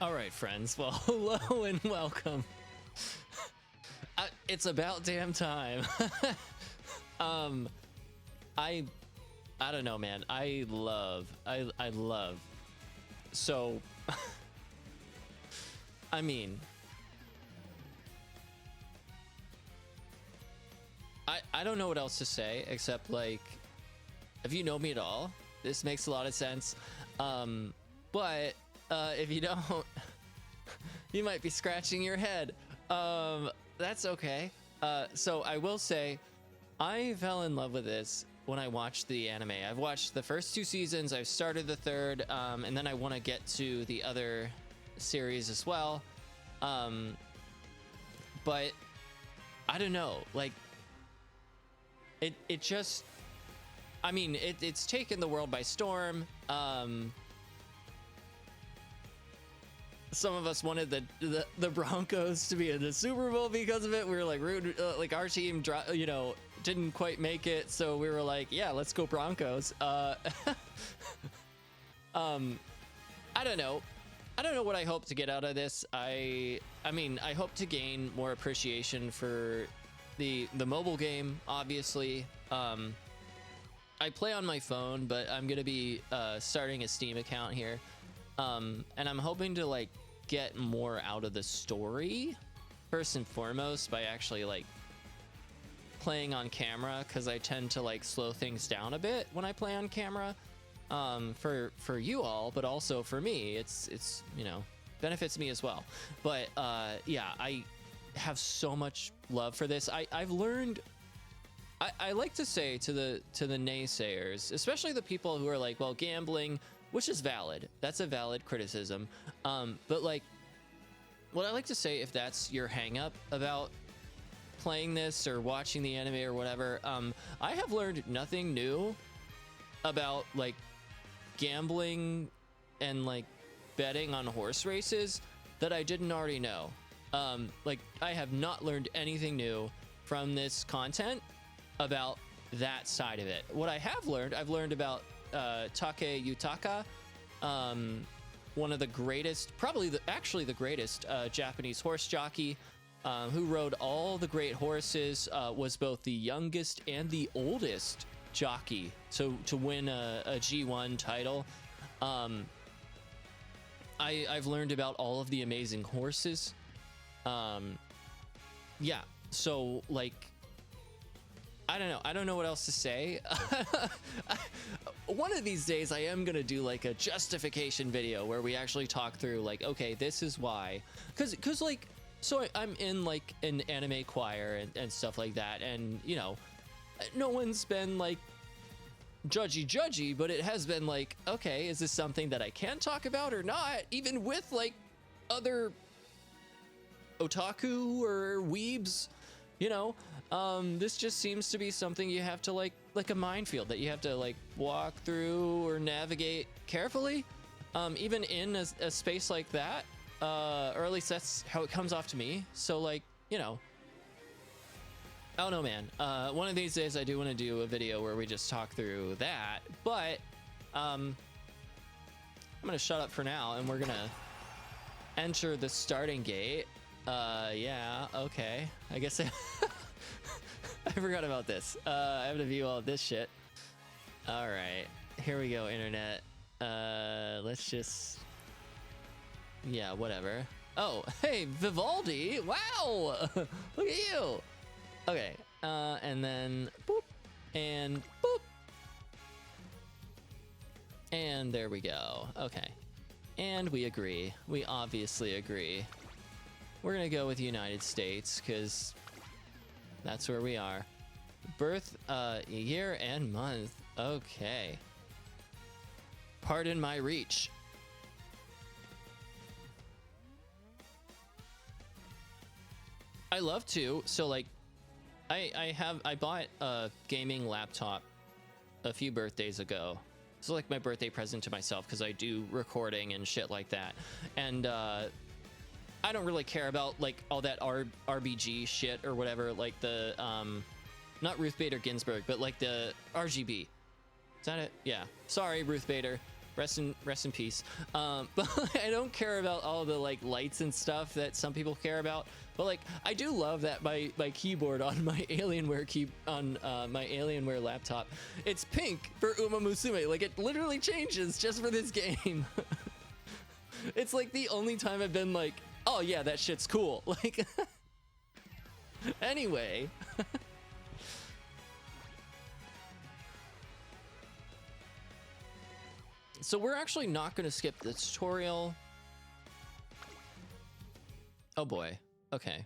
All right, friends. Well, hello and welcome. It's about damn time. um, I don't know, man. I love. So, I mean, I don't know what else to say except like, if you know me at all, this makes a lot of sense. But if you don't, you might be scratching your head. That's okay. So I will say, I fell in love with this when I watched the anime. I've watched the first 2 seasons. I've started the third, and then I want to get to the other series as well. But I don't know, like it just, I mean, it's taken the world by storm. Some of us wanted the Broncos to be in the Super Bowl because of it. We were like, like our team, didn't quite make it, so we were like, yeah, let's go Broncos. I don't know. I don't know what I hope to get out of this. I mean, I hope to gain more appreciation for the mobile game, obviously. I play on my phone, but I'm gonna be starting a Steam account here. And I'm hoping to like get more out of the story first and foremost by actually like playing on camera, because I tend to like slow things down a bit when I play on camera. For you all, but also for me, it's benefits me as well. But yeah, I have so much love for this. I've learned. I like to say to the naysayers, especially the people who are like, well, gambling, which is valid. That's a valid criticism. But like, what I like to say, if that's your hang up about playing this or watching the anime or whatever, I have learned nothing new about like gambling and like betting on horse races that I didn't already know. Like, I have not learned anything new from this content about that side of it. What I have learned, I've learned about Take Yutaka, one of the greatest, actually the greatest Japanese horse jockey, who rode all the great horses, was both the youngest and the oldest jockey to win a G1 title. I've learned about all of the amazing horses. Yeah, so like, I don't know what else to say. One of these days I am gonna do like a justification video where we actually talk through like, okay, this is why, because like, so I'm in like an anime choir and stuff like that, and no one's been like judgy, but it has been like, okay, is this something that I can talk about or not, even with like other otaku or weebs? This just seems to be something you have to like a minefield that you have to like walk through or navigate carefully, even in a space like that, or at least that's how it comes off to me. So like, I don't know, man. One of these days I do want to do a video where we just talk through that, but I'm gonna shut up for now and we're gonna enter the starting gate. Yeah, okay, I guess I forgot about this. I have to view all of this shit. All right, here we go, internet. Let's just, yeah, whatever. Oh, hey, Vivaldi! Wow, look at you. Okay, and then boop, and boop, and there we go. Okay, and we agree. We obviously agree. We're gonna go with United States because that's where we are. Birth, year and month. Okay. Pardon my reach. I love to. So like, I bought a gaming laptop a few birthdays ago. It's like my birthday present to myself because I do recording and shit like that. And I don't really care about like all that RBG shit or whatever, like the not Ruth Bader Ginsburg, but like the RGB. Is that it? Yeah. Sorry, Ruth Bader. Rest in peace. But I don't care about all the like lights and stuff that some people care about. But like, I do love that my keyboard on my Alienware my Alienware laptop, it's pink for Umamusume. Like, it literally changes just for this game. It's like the only time I've been like, oh yeah, that shit's cool. Like, anyway. So we're actually not going to skip the tutorial. Oh boy. Okay.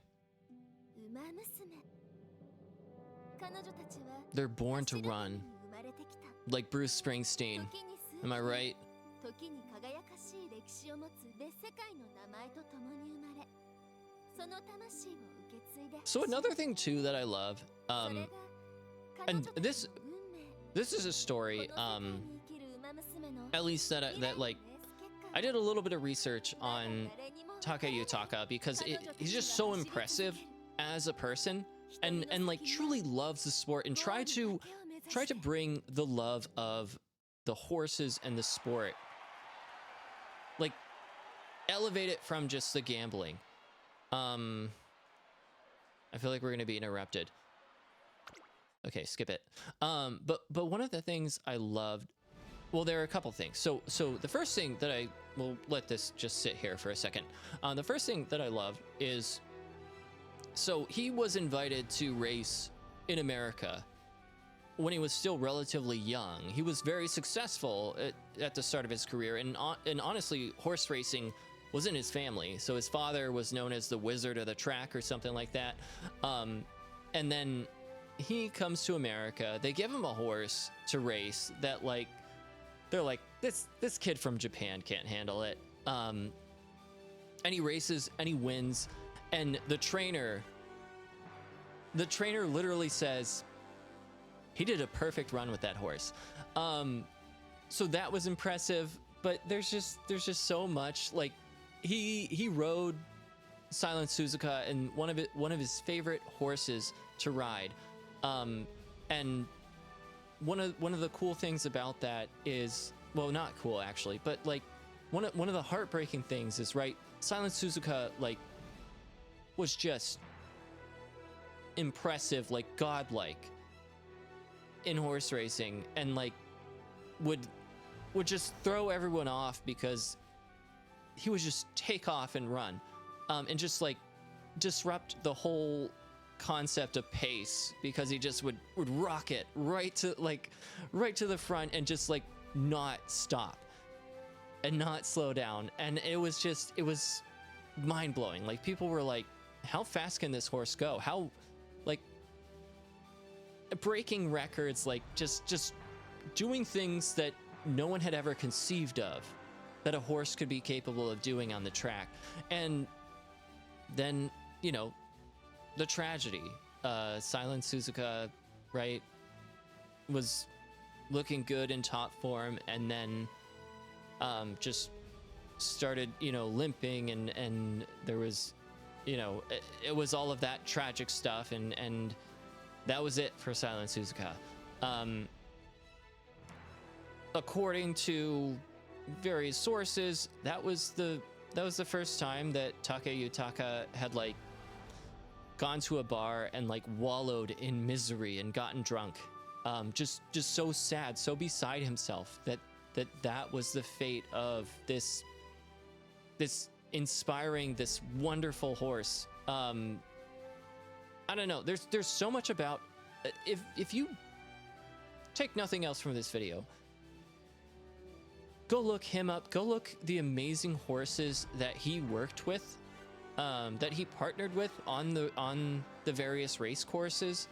They're born to run. Like Bruce Springsteen. Am I right? So another thing too that I love, and this is a story, at least that like, I did a little bit of research on Take Yutaka because he's just so impressive as a person, and like truly loves the sport and try to bring the love of the horses and the sport, like elevate it from just the gambling. I feel like we're gonna be interrupted. Okay, skip it. But one of the things I loved, well, there are a couple things. So the first thing that I will let this just sit here for a second. The first thing that I love is, so he was invited to race in America when he was still relatively young. He was very successful at the start of his career, and honestly, horse racing was in his family. So his father was known as the Wizard of the Track or something like that. And then he comes to America. They give him a horse to race that, like, they're like, this kid from Japan can't handle it. And he races and he wins. And the trainer literally says, he did a perfect run with that horse. So that was impressive, but there's just so much. Like, he rode Silent Suzuka, and one of his favorite horses to ride. And one of the cool things about that is, well, not cool actually, but like one of the heartbreaking things is, right, Silent Suzuka, like, was just impressive, like godlike in horse racing, and like would just throw everyone off because he would just take off and run, and just like disrupt the whole concept of pace, because he just would rocket right to the front and just like not stop and not slow down. And it was mind-blowing. Like, people were like, how fast can this horse go? How, like, breaking records, like just doing things that no one had ever conceived of that a horse could be capable of doing on the track. And then, you know, the tragedy, Silent Suzuka, right, was looking good in top form, and then just started, you know, limping, and there was, you know, it was all of that tragic stuff, and that was it for Silent Suzuka. According to various sources, that was the first time that Take Yutaka had, like, gone to a bar and like wallowed in misery and gotten drunk, just so sad, so beside himself, that was the fate of this inspiring, this wonderful horse. I don't know, there's so much about, if you take nothing else from this video, go look him up, go look the amazing horses that he worked with, that he partnered with on the various race courses,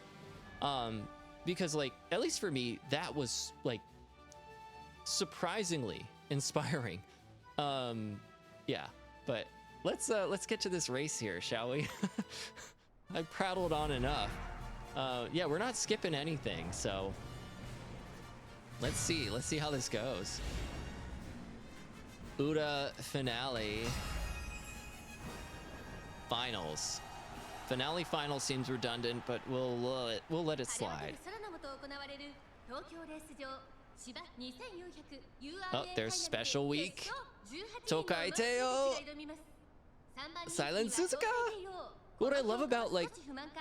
because, like, at least for me, that was like surprisingly inspiring. Yeah, but let's get to this race here, shall we? I prattled on enough. Yeah, we're not skipping anything, so let's see how this goes. Uda finale. Finals. Finale final seems redundant, but we'll let it slide. Oh, there's special week. Tokai Teo. Silent Suzuka. What I love about like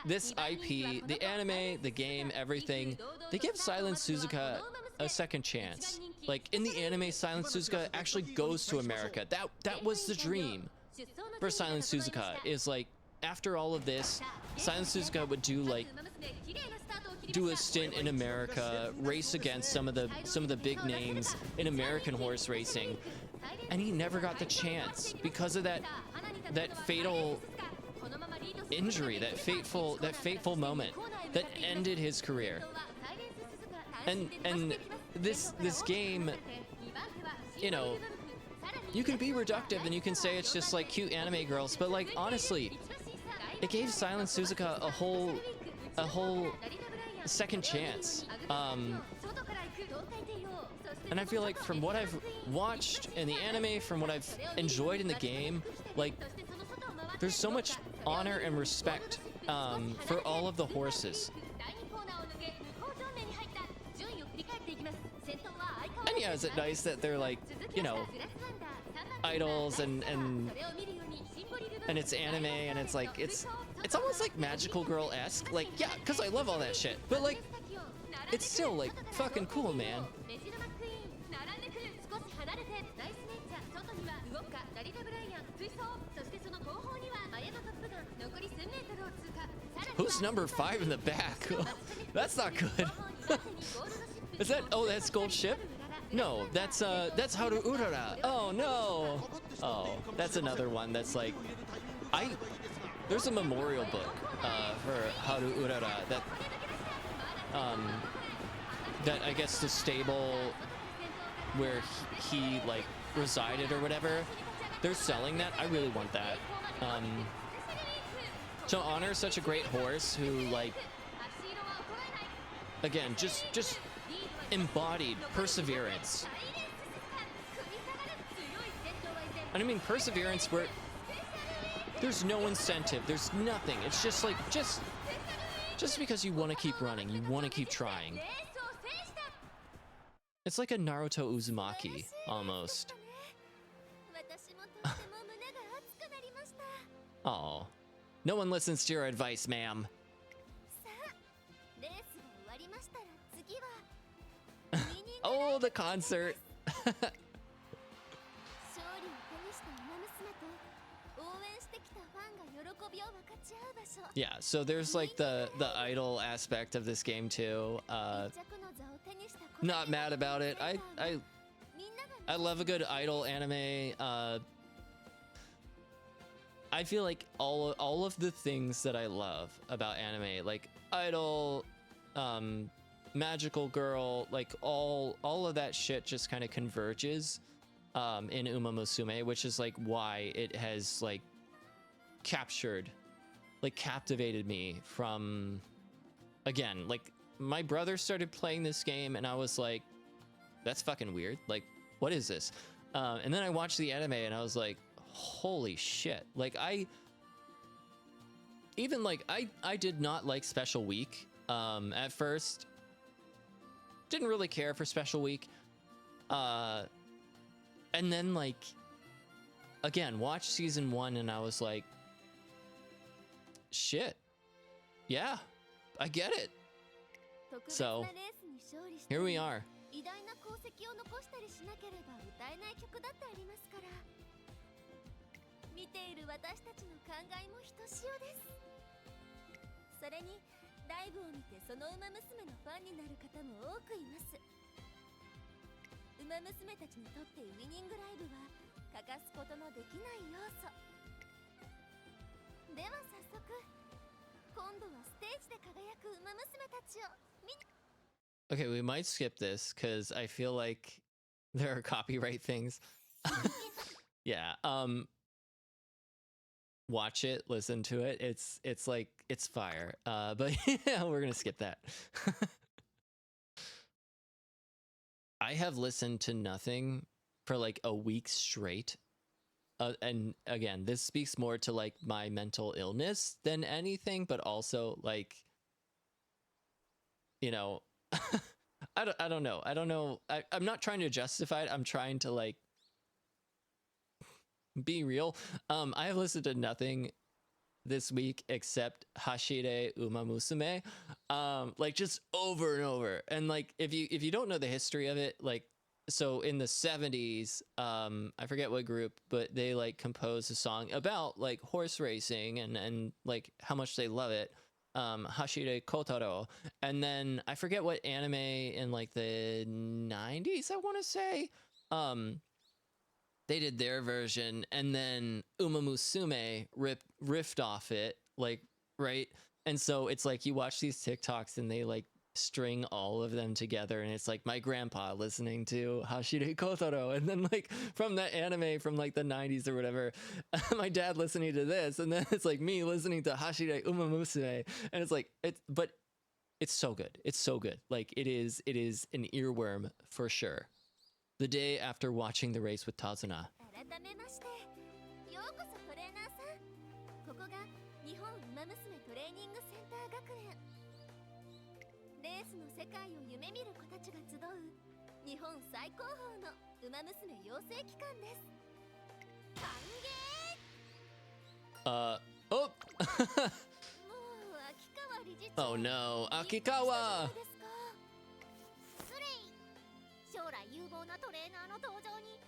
this IP, the anime, the game, everything, they give Silent Suzuka a second chance. Like in the anime, Silent Suzuka actually goes to America. That was the dream for Silent Suzuka, is like after all of this, Silent Suzuka would do a stint in America, race against some of the big names in American horse racing, and he never got the chance because of that fatal injury, that fateful moment that ended his career. And this game, you know, you can be reductive and you can say it's just like cute anime girls, but like honestly, it gave Silent Suzuka a whole second chance. And I feel like from what I've watched in the anime, from what I've enjoyed in the game, like there's so much honor and respect for all of the horses. And yeah, is it nice that they're like, you know, idols and it's anime and it's like it's almost like magical girl-esque, like yeah, because I love all that shit, but like it's still like fucking cool, man. Who's number 5 in the back? That's not good. Is that, oh, that's Gold Ship? No, that's Haru Urara. Oh no. Oh, that's another one that's like, there's a memorial book for Haru Urara that I guess the stable where he like resided or whatever, they're selling that. I really want that. To honor such a great horse who, like, again, just embodied perseverance. And I mean perseverance where there's no incentive, there's nothing. It's just like, just because you want to keep running, you want to keep trying. It's like a Naruto Uzumaki, almost. Oh, no one listens to your advice, ma'am. Oh, the concert. Yeah, so there's like the idol aspect of this game too. Not mad about it. I love a good idol anime. I feel like all of the things that I love about anime, like idol, magical girl, like all of that shit just kind of converges in Umamusume, which is like why it has like captivated me from, again, like my brother started playing this game and I was like, that's fucking weird, like what is this? And then I watched the anime and I was like, holy shit. Like I did not like Special Week at first. Didn't really care for Special Week. And then like again, watched season 1 and I was like, shit. Yeah, I get it. So here we are. Okay, we might skip this because I feel like there are copyright things. Yeah, watch it, listen to it. It's like, it's fire. But yeah, we're gonna skip that. I have listened to nothing for like a week straight. And again, this speaks more to like my mental illness than anything, but also like, you know, I don't know. I don't know. I'm not trying to justify it. I'm trying to like be real. I have listened to nothing this week except Hashire Umamusume, like just over and over. And like if you don't know the history of it, like so in the 70s, I forget what group, but they like composed a song about like horse racing and like how much they love it. Hashire Kotaro. And then I forget what anime in like the 90s, I want to say. They did their version, and then Umamusume riffed off it, like, right? And so it's like you watch these TikToks and they like string all of them together, and it's like my grandpa listening to Hashire Kotaro, and then like from that anime from like the 90s or whatever, my dad listening to this, and then it's like me listening to Hashire Umamusume, and it's like but it's so good. It's so good. Like it is an earworm for sure. The day after watching the race with Tazuna. 改めましてようこそトレーナーさんここが日本ウマ娘トレーニングセンター学園レースの世界を夢見る子たちが集う日本最高峰のウマ娘養成機関です歓迎 Oh もう秋川理事 Oh 長 no, Akikawa! ですか失礼将来有望なトレーナーの登場に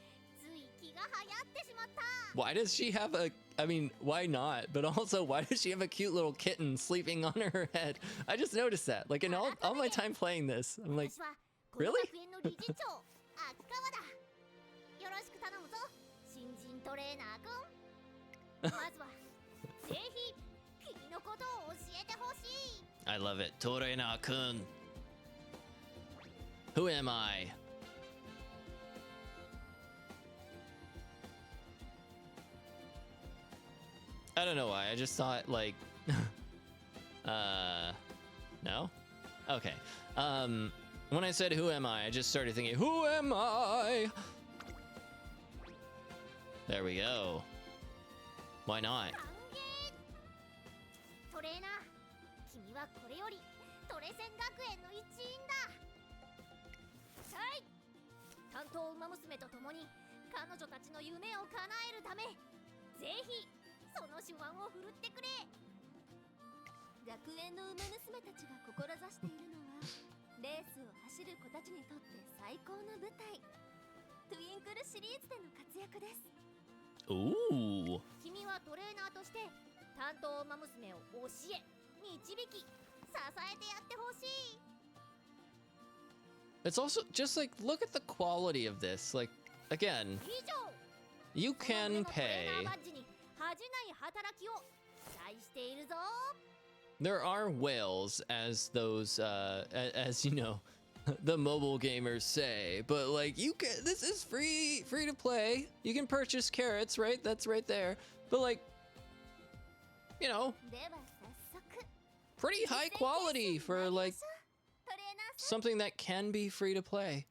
つい気が流行ってしまった Why does she have a, I mean, why not? But also, why does she have a cute little kitten sleeping on her head? I just noticed that. Like, in all my time playing this, I'm like, 私はこの really? 学園の理事長秋川だよろしく頼むぞ新人トレーナーくんまずはぜひ君のことを教えてほしい I love it. Torena-kun. Who am I? I don't know why. I just thought like no? Okay. When I said who am I just started thinking, who am I? There we go. Why not? 歓迎トレーナー君はこれよりトレセン学園の一員だはい担当ウマ娘と共に彼女たちの夢を叶えるためぜひその手腕を振るってくれ学園のウマ娘たちが志しているのはレースを走る子たちにとって最高の舞台トゥインクルシリーズでの活躍です Ooh. 君はトレーナーとして担当ウマ娘を教え導き支えてやってほしい It's also just like, look at the quality of this. Like, again, 以上 you この上 can のトレ pay. ーナーバッジに恥じない働きを期待しているぞ There are whales, as those, as you know, the mobile gamers say. But like, you can, this is free to play. You can purchase carrots, right? That's right there. But like, you know, では早速 pretty high quality for like トレーナーさん something that can be free to play.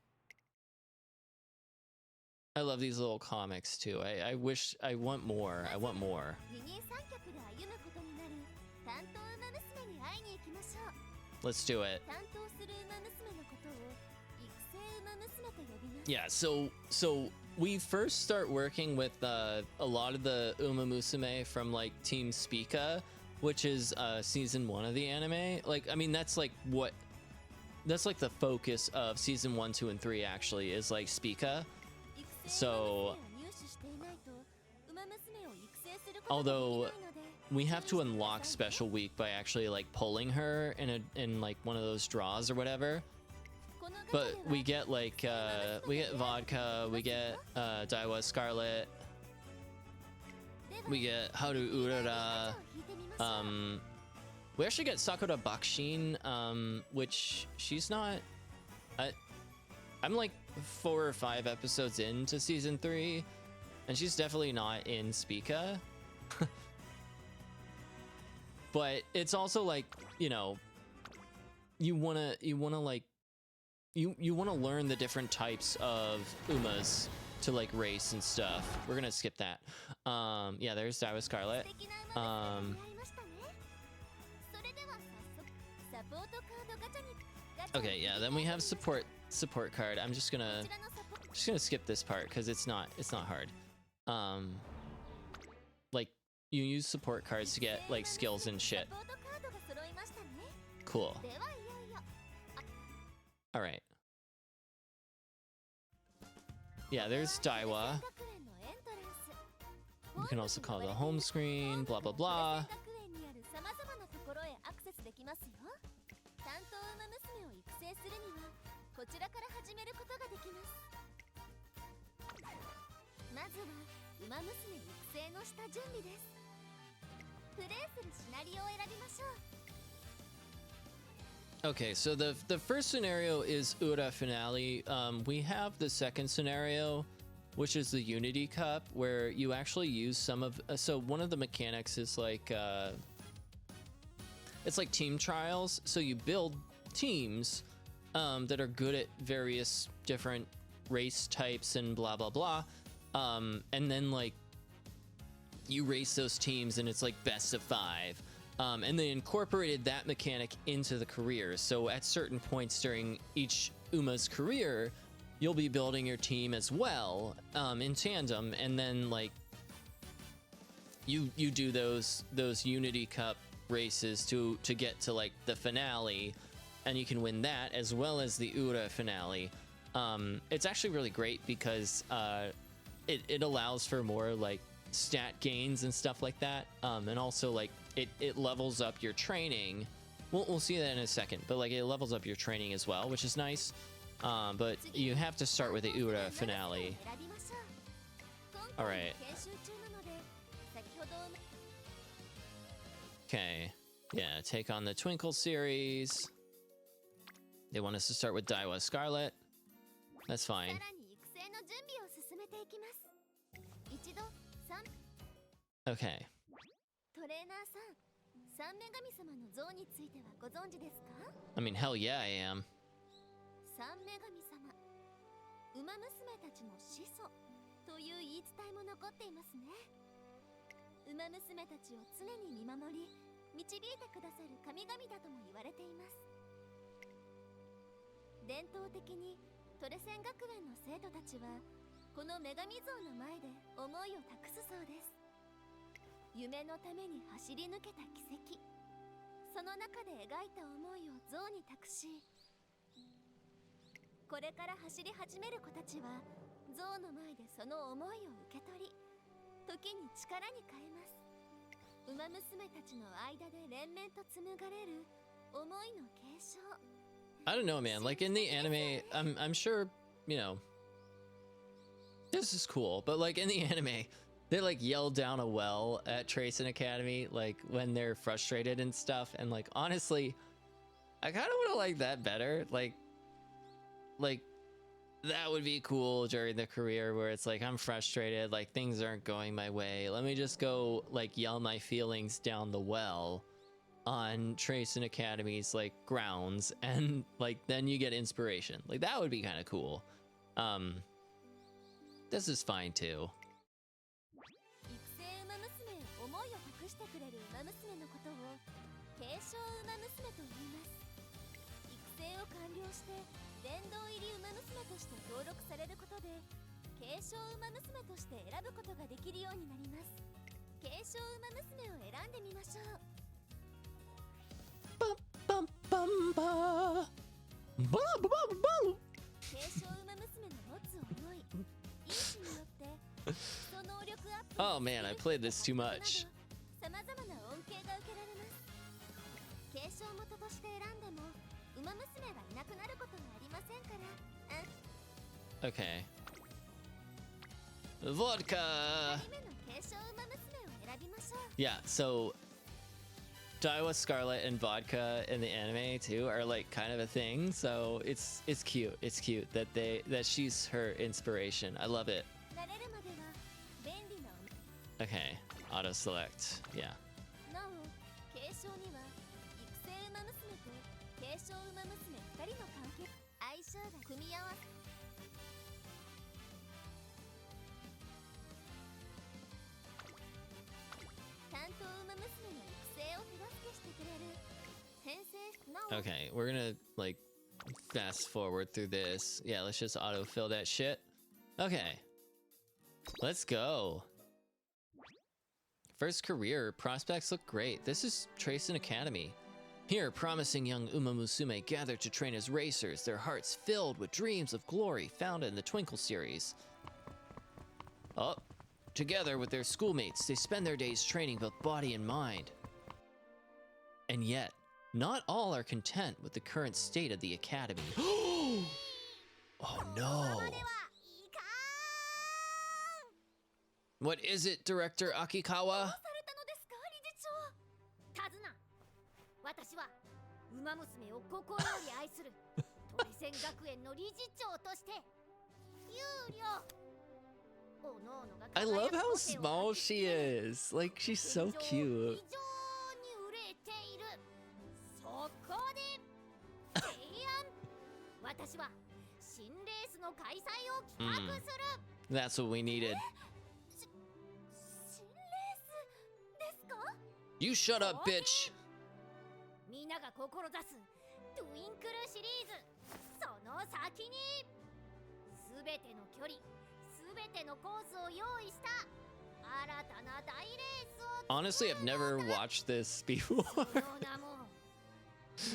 I love these little comics too. I wish I want more. I want more. 二人三脚で歩むことになる担当ウマ娘に会いに行きましょう Let's do it. 担当するウマ娘のことを育成ウマ娘と呼びます Yeah, so we first start working with a lot of the Umamusume from like Team Spica, which is season 1 of the anime. Like, I mean, that's like the focus of season 1, 2, and 3 actually is like Spica. 育成 So ウマ娘を入手していないとウマ娘を育成することができ although ないので we have to unlock special week by actually like pulling her in like one of those draws or whatever. このガチャ But では we get like we get vodka, we get Daiwa Scarlet, では we get Haru Urara. 引いてみましょう We actually get Sakura Bakushin, which she's not. I'm like 4 or 5 episodes into season 3, and she's definitely not in Spica. But it's also like, you know, you wanna like you wanna learn the different types of Umas to like race and stuff. We're gonna skip that. Yeah, there's Daiwa 素 Scarlet. 敵なウマ娘に出会いましたねそれでは早速サポートカードガチャにガ Okay, yeah, then we have support card. I'm just gonna skip this part because it's not hard. Like you use support cards to get like skills and shit. Cool. All right. Yeah, there's Daiwa. You can also call it the home screen, blah blah blah. Okay, so the first scenario is Ura Finale. We have the second scenario, which is the Unity Cup, where you actually use some of... so one of the mechanics is like... it's like team trials. So you build teams that are good at various different race types and blah, blah, blah. And then like you race those teams and it's like best of 5. And they incorporated that mechanic into the careers. So at certain points during each Uma's career, you'll be building your team as well, in tandem, and then like you do those Unity Cup races to get to like the finale, and you can win that as well as the Ura Finale. It's actually really great because it allows for more like stat gains and stuff like that, and also like it levels up your training. We'll see that in a second, but like it levels up your training as well, which is nice. But you have to start with the Ura Finale. All right. Okay. Yeah, take on the Twinkle series. They want us to start with Daiwa Scarlet. That's fine. Okay. I mean, hell yeah, I am. I don't know, man. Like in the anime, I'm sure, you know, this is cool, but like in the anime, they like yell down a well at Trace and Academy, like when they're frustrated and stuff. And like, honestly, I kind of would have liked that better. Like that would be cool during the career where it's like, I'm frustrated, like things aren't going my way. Let me just go like yell my feelings down the well on Trace and Academy's like grounds, and like then you get inspiration. Like that would be kind of cool. This is fine too. Bum, bum, bum, ba. Bum, bum, bum. Oh man, I played this too much. Okay. Vodka! Yeah, so Daiwa Scarlet and vodka in the anime too are like kind of a thing, so it's cute. It's cute that she's her inspiration. I love it. Okay, auto select. Yeah. Okay, we're gonna like fast forward through this. Yeah, let's just autofill that shit. Okay. Let's go. First career, prospects look great. This is Tracen Academy. Here, promising young Umamusume gather to train as racers, their hearts filled with dreams of glory found in the Twinkle series. Oh, together with their schoolmates, they spend their days training both body and mind. And yet, not all are content with the current state of the academy. Oh no. What is it, Director Akikawa? 私はウマ娘を心より愛するトレセン学園の理事長として有料 I love how small she is. Like, she's so cute. そこで提案私は新レースの開催を企画する That's what we needed. 新レースですか You shut up, bitch. みんなが志すトゥインクルシリーズその先にすべての距離すべてのコースを用意した新たな大レースを Honestly, I've never watched this before.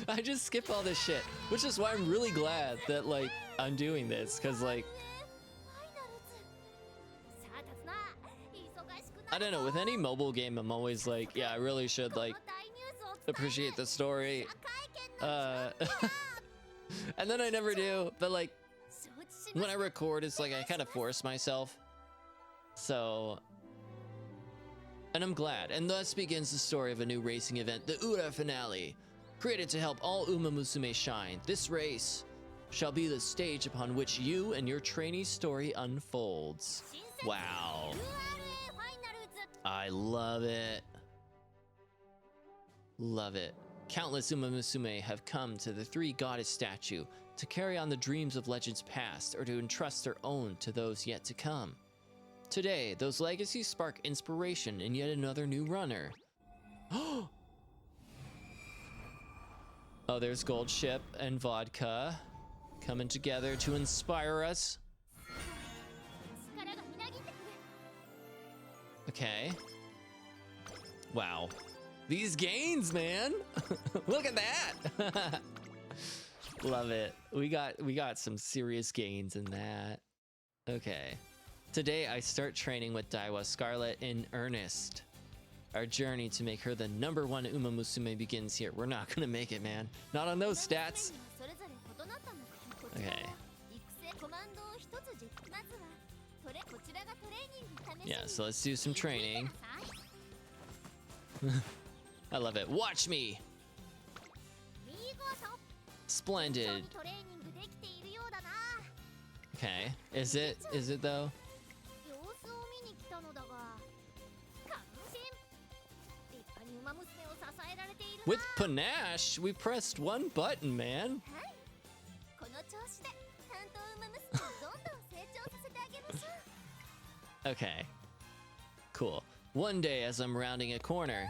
I just skip all this shit, which is why I'm really glad that like I'm doing this, cause like I don't know, with any mobile game I'm always like, yeah, I really should like appreciate the story. And then I never do, but like when I record it's like I kind of force myself. So and I'm glad. And thus begins the story of a new racing event, the Ura Finale. Created to help all Umamusume shine, this race shall be the stage upon which you and your trainee's story unfolds. Wow. I love it. Love it. Countless Umamusume have come to the three goddess statue to carry on the dreams of legends past or to entrust their own to those yet to come. Today, those legacies spark inspiration in yet another new runner. Oh, there's Gold Ship and Vodka coming together to inspire us. Okay. Wow. These gains, man. Look at that. Love it. We got some serious gains in that. Okay. Today I start training with Daiwa Scarlet in earnest. Our journey to make her the #1 Umamusume begins here. We're not gonna make it, man. Not on those stats. Okay. Yeah, so let's do some training. I love it. Watch me. Splendid. Okay. Is it though? With panache, we pressed one button, man. Okay. Cool. One day as I'm rounding a corner.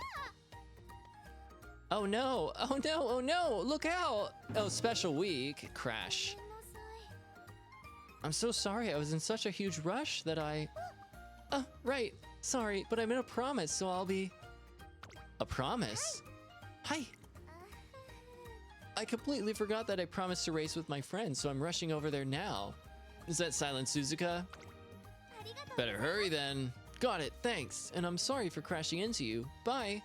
Oh no! Oh no! Oh no! Look out! Oh, special week. Crash. I'm so sorry. I was in such a huge rush that I... right. Sorry, but I made a promise, so I'll be... A promise? Hi! I completely forgot that I promised to race with my friends, so I'm rushing over there now. Is that Silent Suzuka? Better hurry then. Got it, thanks. And I'm sorry for crashing into you. Bye.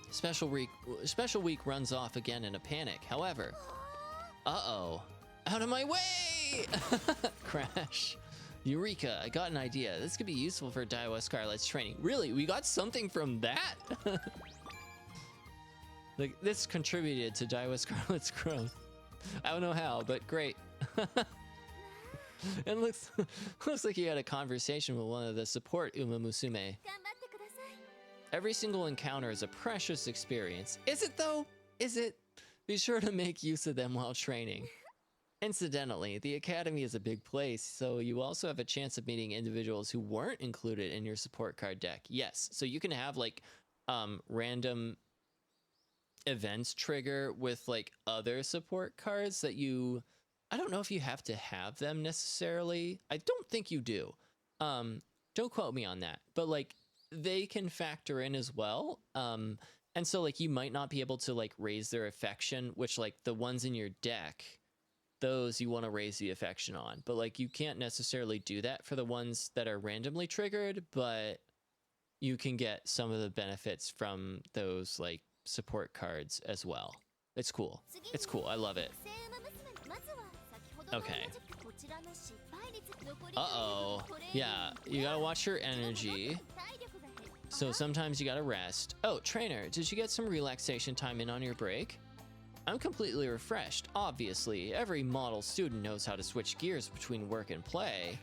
Special week runs off again in a panic. However, uh-oh. Out of my way! Crash. Eureka, I got an idea. This could be useful for Daiwa Scarlet's training. Really? We got something from that? Like, this contributed to Daiwa Scarlet's growth. I don't know how, but great. And looks like you had a conversation with one of the support Umamusume. Every single encounter is a precious experience. Is it though? Is it? Be sure to make use of them while training. Incidentally, the academy is a big place, so you also have a chance of meeting individuals who weren't included in your support card deck. Yes, so you can have like random events trigger with like other support cards that I don't know if you have to have them necessarily. I don't think you do. Don't quote me on that, but like they can factor in as well. And so like you might not be able to like raise their affection, which like the ones in your deck, those you want to raise the affection on, but like you can't necessarily do that for the ones that are randomly triggered, but you can get some of the benefits from those like support cards as well. It's cool. It's cool. I love it. Okay. Uh-oh. Yeah, you gotta watch your energy. So sometimes you gotta rest. Oh, trainer, did you get some relaxation time in on your break? I'm completely refreshed, obviously. Every model student knows how to switch gears between work and play.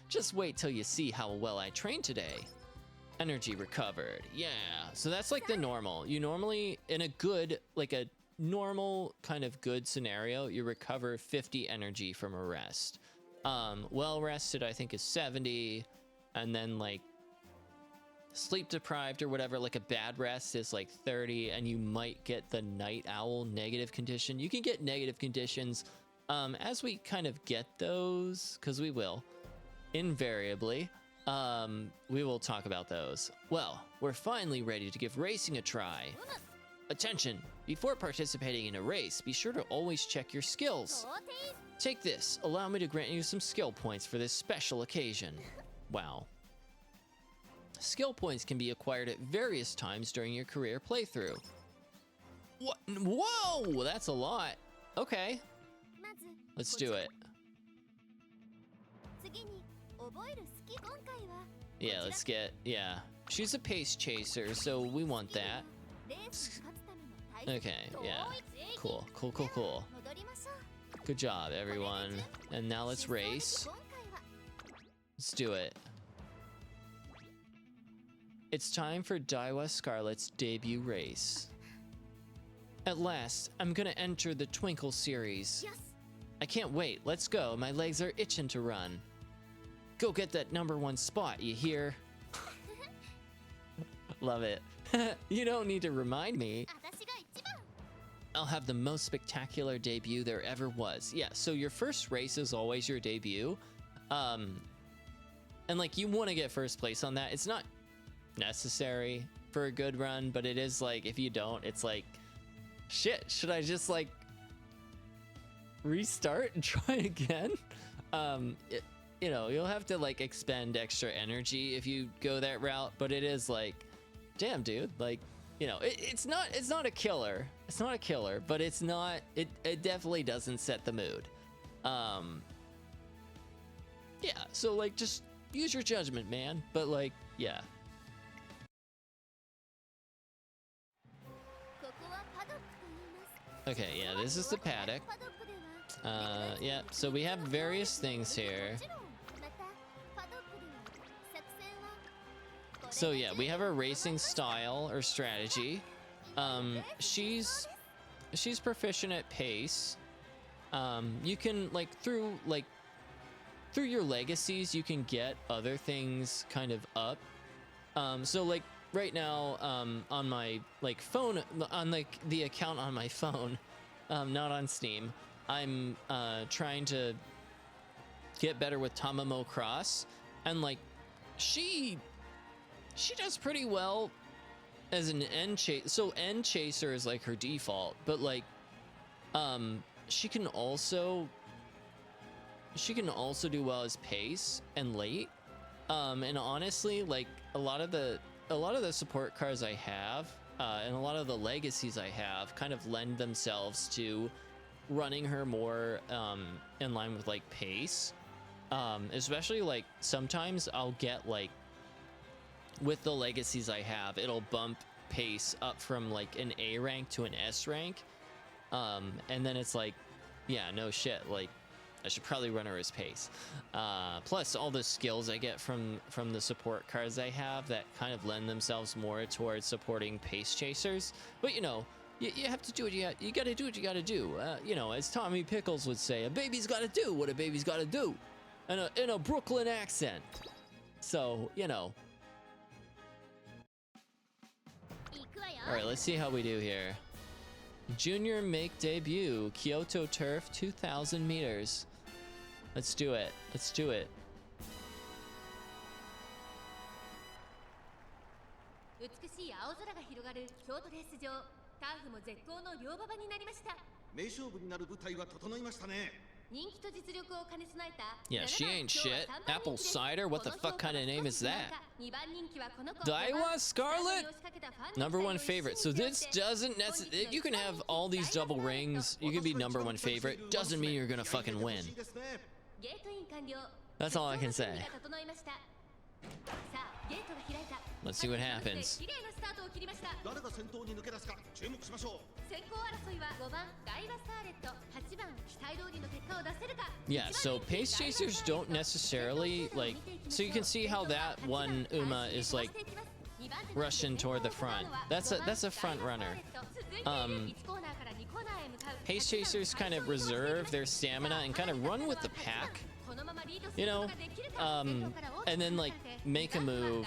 Just wait till you see how well I trained today. Energy recovered. Yeah, so that's like the normal. You normally, in a good, like a normal kind of good scenario, you recover 50 energy from a rest. Well rested, I think, is 70. And then like sleep deprived or whatever, like a bad rest is like 30, and you might get the night owl negative condition. You can get negative conditions as we kind of get those, because we will invariably. We will talk about those. Well, we're finally ready to give racing a try. Attention! Before participating in a race, be sure to always check your skills. Take this. Allow me to grant you some skill points for this special occasion. Wow. Skill points can be acquired at various times during your career playthrough. What? Whoa! That's a lot. Okay. Let's do it. Yeah, let's get... Yeah. She's a pace chaser, so we want that. Okay, yeah. Cool, cool, cool, cool. Good job, everyone. And now let's race. Let's do it. It's time for Daiwa Scarlet's debut race. At last, I'm gonna enter the Twinkle series. I can't wait. Let's go. My legs are itching to run. Go get that #1 spot, you hear? Love it. You don't need to remind me. I'll have the most spectacular debut there ever was. Yeah, so your first race is always your debut. And like you want to get first place on that. It's not necessary for a good run, but it is like if you don't, it's like shit, should I just like restart and try again? You know, you'll have to like expend extra energy if you go that route, but it is like, damn dude, like, you know, it's not a killer. It's not a killer, but it's not, it definitely doesn't set the mood. Yeah, so like just use your judgment, man. But like, yeah. Okay, yeah, this is the paddock. Yeah, so we have various things here. So yeah, we have a racing style or strategy. She's proficient at pace. You can like through your legacies, you can get other things kind of up. So like right now, on my like phone, on like the account on my phone, not on Steam, I'm trying to get better with Tamamo Cross, and like she does pretty well as an end chase. So end chaser is like her default, but like she can also do well as pace and late. And honestly, like a lot of the support cards I have, and a lot of the legacies I have kind of lend themselves to running her more in line with like pace. Especially like sometimes I'll get like with the legacies I have, it'll bump pace up from like an A rank to an S rank. And then it's like, yeah, no shit, like I should probably run her as pace. Plus all the skills I get from the support cards I have that kind of lend themselves more towards supporting pace chasers. But you know, you have to do what you gotta do what you gotta do. You know, as Tommy Pickles would say, a baby's gotta do what a baby's gotta do, in a Brooklyn accent. So, you know. All right, let's see how we do here. Junior make debut, Kyoto Turf, 2,000 meters. Let's do it. Let's do it. 美しい青空が広がる京都レース場。ターフも絶好の両馬場になりました。名勝負になる舞台は整いましたね。人気と実力を兼ね備えた。Yeah, she ain't shit. Apple cider? What the fuck kind of name is that? Daiwa Scarlet? Number one favorite. So this doesn't necessarily... You can have all these double rings. You can be number one favorite. Doesn't mean you're gonna fucking win. That's all I can say. Let's see what happens. Yeah, so pace chasers don't necessarily like, so you can see how that one Uma is like rushing toward the front. That's a front runner. Pace chasers kind of reserve their stamina and kind of run with the pack, you know, and then like make a move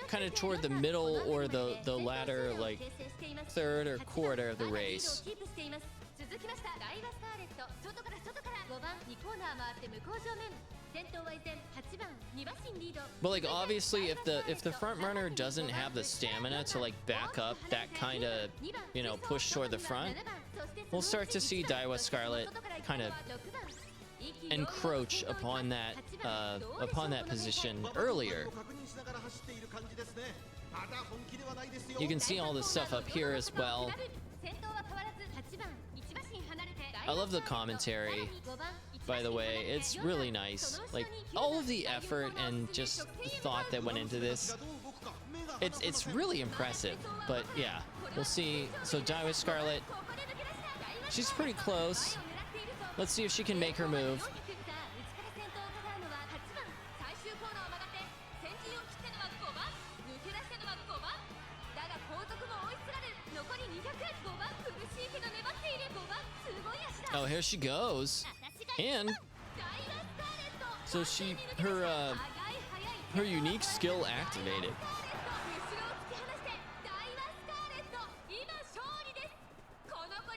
kind of toward the middle or the latter, like third or quarter of the race. But like obviously if the front runner doesn't have the stamina to like back up that kind of, you know, push toward the front, we'll start to see Daiwa Scarlet kind of encroach upon that position earlier. You can see all this stuff up here as well. I love the commentary, by the way. It's really nice. Like all of the effort and just the thought that went into this. It's really impressive. But yeah, we'll see. So Daiwa Scarlet, she's pretty close. Let's see if she can make her move. Oh, here she goes. And so her unique skill activated.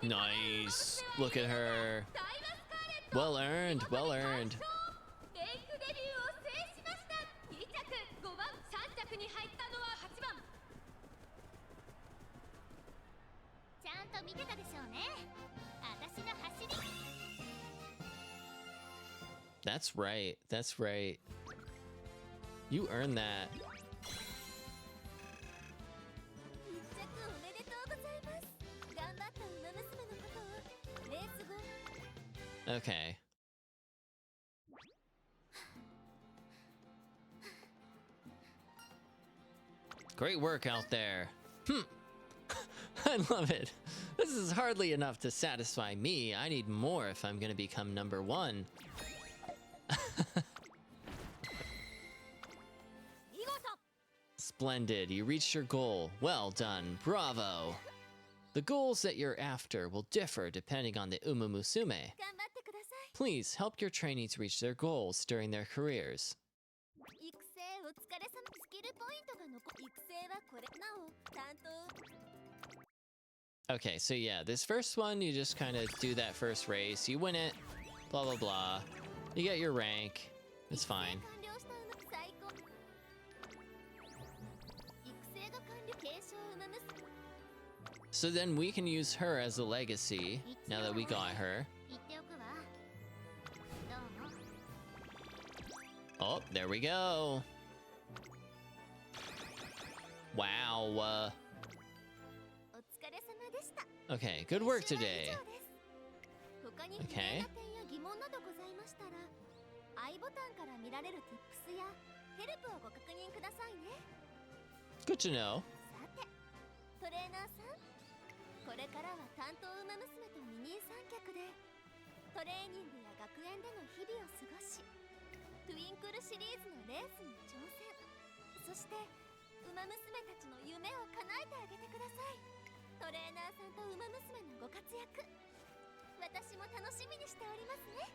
Nice. Look at her. Well earned, well earned. That's right. That's right. You earned that. Okay. Great work out there. I love it. This is hardly enough to satisfy me. I need more if I'm gonna become number one. Splendid, you reached your goal. Well done, bravo. The goals that you're after will differ depending on the Umamusume. Please help your trainees reach their goals during their careers. Okay, so yeah, this first one, you just kind of do that first race, you win it, blah blah blah. You get your rank, it's fine. So then we can use her as a legacy, now that we got her. Oh, there we go. Wow. Okay, good work today. Okay. Good to know. これからは担当ウマ娘と二人三脚でトレーニングや学園での日々を過ごし、トゥインクルシリーズのレースに挑戦、そしてウマ娘たちの夢を叶えてあげてください。トレーナーさんとウマ娘のご活躍、私も楽しみにしておりますね。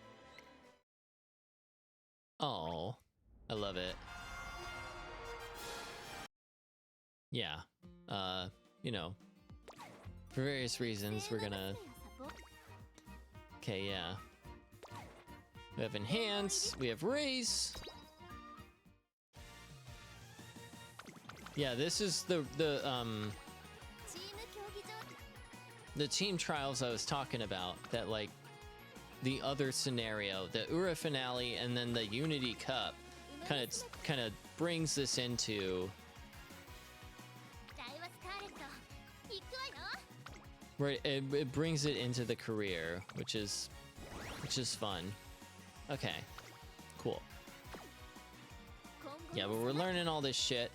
Oh, I love it. yeah, you know, for various reasons, we're gonna... Okay, yeah. We have enhance, we have race. Yeah, this is the team trials I was talking about, that like the other scenario, the Ura finale and then the Unity Cup kind of brings this into right, it brings it into the career, which is fun. Okay, cool. Yeah, but we're learning all this shit.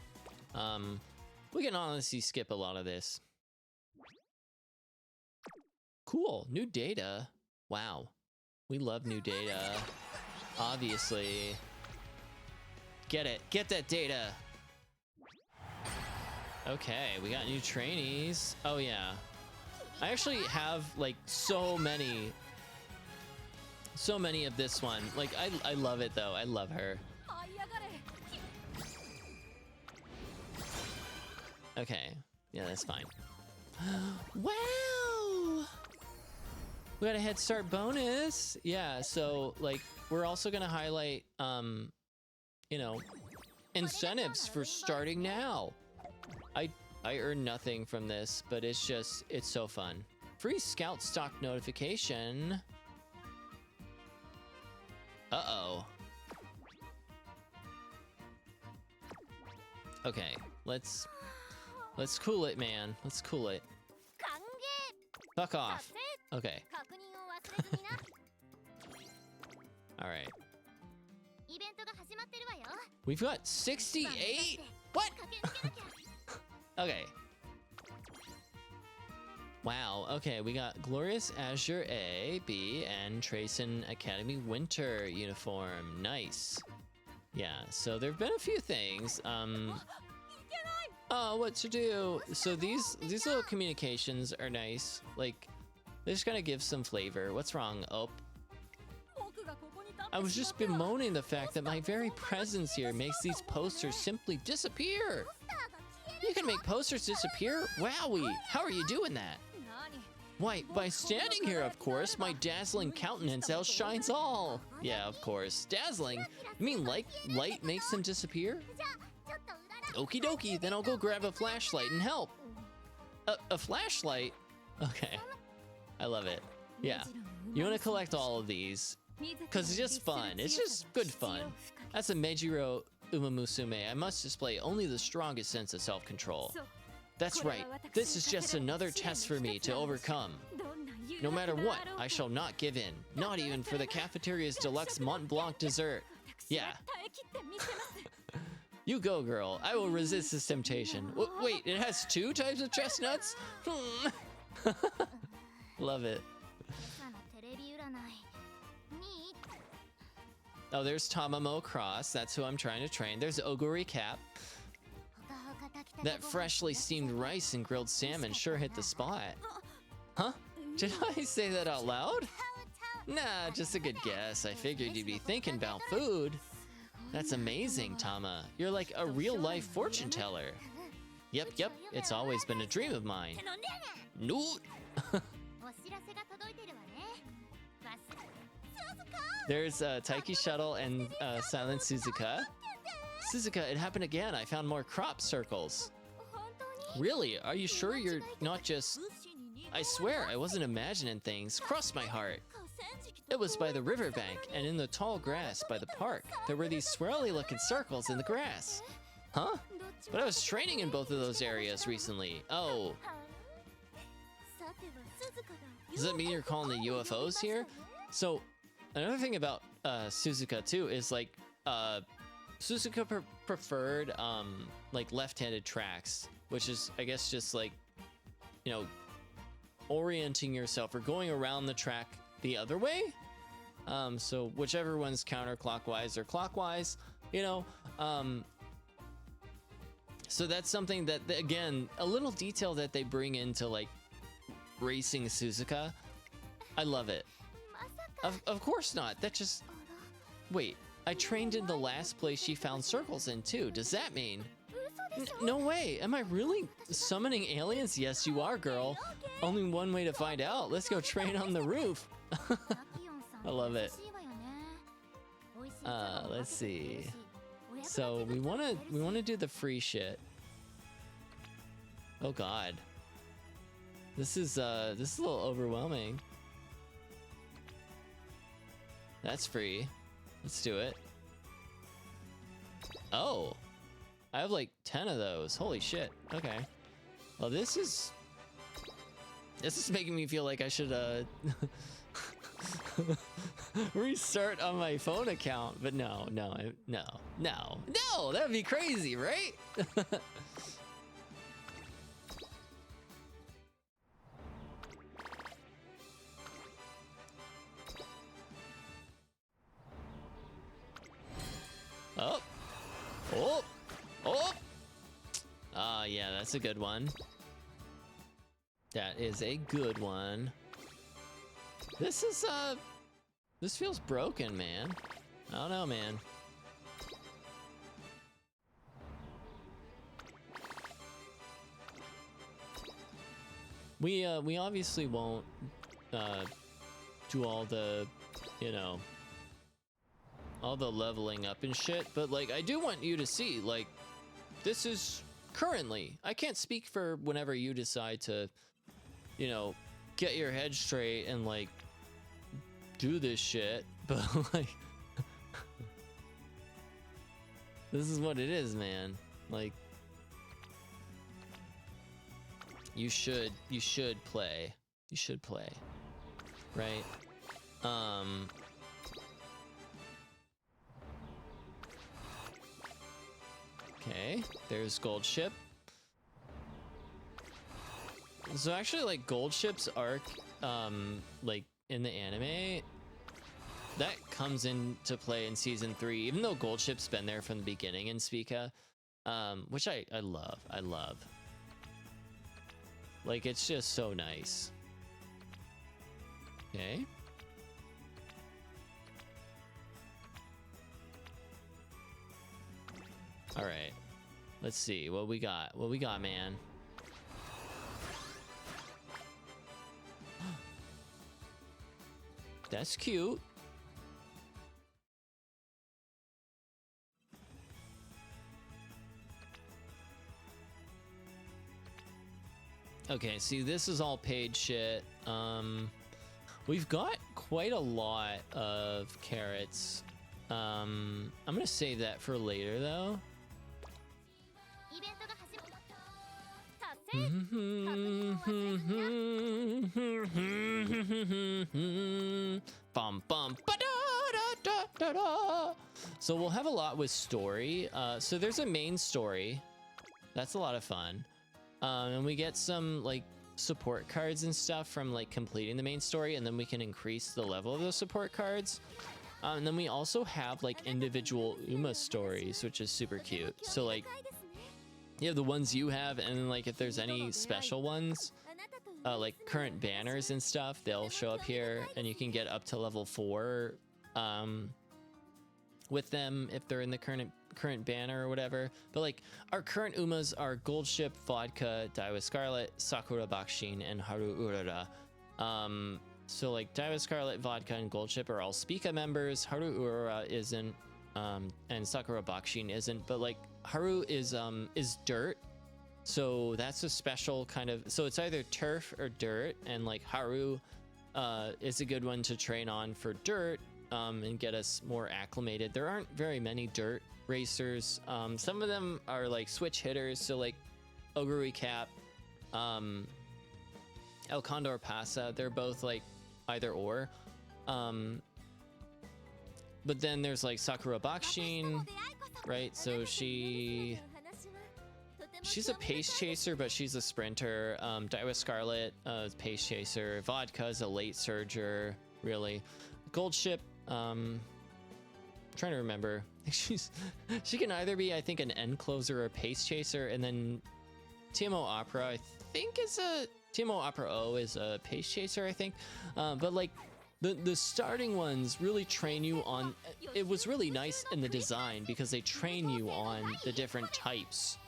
We can honestly skip a lot of this. Cool, new data. Wow, we love new data. Obviously. Get it, get that data. Okay, we got new trainees. Oh yeah. I actually have like so many of this one. Like I love it though. I love her. Okay. Yeah, that's fine. Wow! We got a head start bonus. Yeah, so like we're also gonna highlight you know, incentives for starting now. I earn nothing from this, but it's so fun. Free scout stock notification. Uh-oh. Okay, let's cool it, man. Let's cool it. Fuck off. Okay. All right. We've got 68? What? Okay. Wow, okay, we got Glorious Azure A, B, and Trayson Academy Winter uniform. Nice. Yeah, so there have been a few things. Oh, what to do? So these little communications are nice. Like, they just gotta give some flavor. What's wrong? Oh. I was just bemoaning the fact that my very presence here makes these posters simply disappear. You can make posters disappear? Wowie, how are you doing that? Why, by standing here, of course. My dazzling countenance outshines all. Yeah, of course. Dazzling? You mean like light makes them disappear? Okie dokie, then I'll go grab a flashlight and help. A flashlight? Okay. I love it. Yeah. You want to collect all of these, because it's just fun. It's just good fun. As a Meijiro Umamusume, I must display only the strongest sense of self-control. That's right. This is just another test for me to overcome. No matter what, I shall not give in. Not even for the cafeteria's deluxe Mont Blanc dessert. Yeah. You go, girl. I will resist this temptation. Wait, it has 2 types of chestnuts? Love it. Oh, there's Tamamo Cross. That's who I'm trying to train. There's Oguri Cap. That freshly steamed rice and grilled salmon sure hit the spot. Huh? Did I say that out loud? Nah, just a good guess. I figured you'd be thinking about food. That's amazing, Tama. You're like a real-life fortune teller. Yep, it's always been a dream of mine. Noot! There's Taiki Shuttle and Silent Suzuka. Suzuka, it happened again. I found more crop circles. Really? Are you sure you're not just... I swear, I wasn't imagining things. Cross my heart. It was by the riverbank and in the tall grass by the park. There were these swirly-looking circles in the grass. Huh? But I was training in both of those areas recently. Oh. Does that mean you're calling the UFOs here? So, another thing about Suzuka, too, is, like, Suzuka preferred, like, left-handed tracks, which is, I guess, just, like, you know, orienting yourself or going around the track the other way. So whichever one's counterclockwise or clockwise, you know, so that's something that, again, a little detail that they bring into, like, racing Suzuka. I love it. Of course not. That just... Wait, I trained in the last place she found circles in, too. Does that mean... No way! Am I really summoning aliens? Yes, you are, girl. Only one way to find out. Let's go train on the roof. I love it. Let's see. So we wanna do the free shit. Oh god. This is a little overwhelming. That's free. Let's do it. Oh. I have like 10 of those. Holy shit. Okay. Well, this is making me feel like I should restart on my phone account, but no, that would be crazy, right? Oh. Oh. Oh. Yeah, that's a good one. That is a good one. This feels broken, man. I don't know, man. We obviously won't do all the, you know, all the leveling up and shit, but like I do want you to see, like, this is currently, I can't speak for whenever you decide to, you know, get your head straight and like do this shit, but like this is what it is, man. Like you should play, right? Okay, there's Gold Ship. So actually, like, Gold Ship's arc, like, in the anime, that comes into play in Season 3, even though Gold Ship's been there from the beginning in Spica, which I love. Like, it's just so nice. Okay. All right, let's see what we got. What we got, man? That's cute. Okay, see, this is all paid shit. We've got quite a lot of carrots. I'm gonna save that for later, though. Bum bum ba-da-da-da-da-da. So we'll have a lot with story. So there's a main story. That's a lot of fun. And we get some like support cards and stuff from like completing the main story, and then we can increase the level of those support cards. And then we also have like individual Uma stories, which is super cute. So like, yeah, the ones you have, and then like if there's any special ones, like current banners and stuff, they'll show up here, and you can get up to level 4 with them if they're in the current banner or whatever. But like our current Umas are Gold Ship, Vodka, Daiwa Scarlet, Sakura Bakushin, and Haru Urara. So like Daiwa Scarlet, Vodka, and Gold Ship are all Spica members. Haru Urara isn't, and Sakura Bakushin isn't. But like Haru is dirt, so that's a special kind of. So it's either turf or dirt, and like Haru is a good one to train on for dirt, and get us more acclimated. There aren't very many dirt racers. Some of them are like switch hitters, so like Oguri Cap, El Condor Pasa, they're both like either or. But then there's like Sakura Bakushin, right? So she's a pace chaser, but she's a sprinter. Daiwa Scarlet is pace chaser. Vodka is a late surger, really. Gold Ship, trying to remember. She can either be, I think, an end closer or a pace chaser, and then TMO Opera, I think, TMO Opera O is a pace chaser, I think. But like the starting ones really train you on. It was really nice in the design because they train you on the different types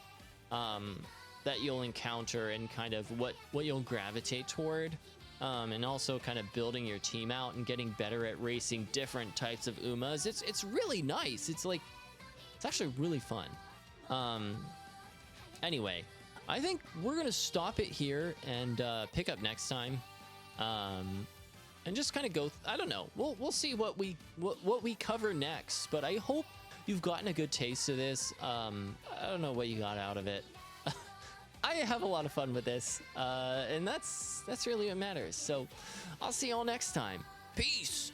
that you'll encounter and kind of what you'll gravitate toward. And also kind of building your team out and getting better at racing different types of Umas. It's really nice. It's actually really fun. Anyway, I think we're gonna stop it here and pick up next time. And just kind of go. I don't know. We'll see what we cover next. But I hope you've gotten a good taste of this. I don't know what you got out of it. I have a lot of fun with this, and that's really what matters. So I'll see y'all next time. Peace.